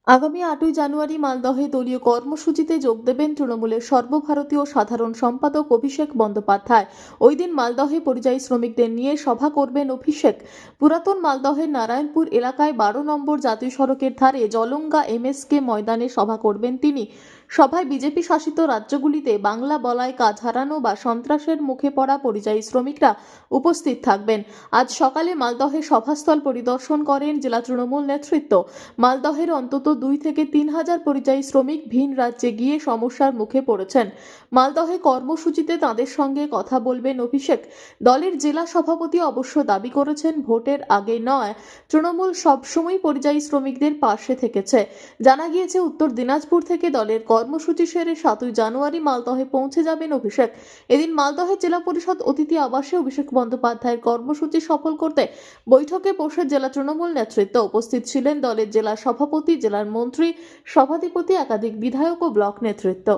আগামী 8ই জানুয়ারি মালদহে দলীয় কর্মসূচিতে যোগ দেবেন তৃণমূলের সর্বভারতীয় সাধারণ সম্পাদক অভিষেক বন্দ্যোপাধ্যায়। ওই দিন মালদহে পরিযায়ী শ্রমিকদের নিয়ে সভা করবেন অভিষেক। পুরাতন মালদহের নারায়ণপুর এলাকায় 12 নম্বর জাতীয় সড়কের ধারে জলঙ্গা এমএসকে ময়দানে সভা করবেন তিনি। সভায় বিজেপি শাসিত রাজ্যগুলিতে বাংলা বলায় কাজ হারানো বা সন্ত্রাসের মুখে পড়া পরিযায়ী শ্রমিকরা উপস্থিত থাকবেন। আজ সকালে মালদহে সভাস্থল পরিদর্শন করেন জেলা তৃণমূল নেতৃত্ব। মালদহের অন্তত 2 থেকে 3 হাজার পরিযায়ী শ্রমিক ভিন রাজ্যে গিয়ে সমস্যার মুখে পড়েছেন। মালদহে কর্মসূচিতে তাদের সঙ্গে কথা বলবেন অভিষেক। দলের জেলা সভাপতি অবশ্য দাবি করেছেন, ভোটের আগে নয়, তৃণমূল সবসময় পরিযায়ী শ্রমিকদের পাশে থেকেছে। জানা গিয়েছে, উত্তর দিনাজপুর থেকে দলের কর্মসূচি সেরে 7ই জানুয়ারি মালদহে পৌঁছে যাবেন অভিষেক। এদিন মালদহে জেলা পরিষদ অতিথি আবাসে অভিষেক বন্দ্যোপাধ্যায়ের কর্মসূচি সফল করতে বৈঠকে বসে জেলা তৃণমূল নেতৃত্ব। উপস্থিত ছিলেন দলের জেলা সভাপতি, জেলার মন্ত্রী, সভাধিপতি, একাধিক বিধায়ক ও ব্লক নেতৃত্ব।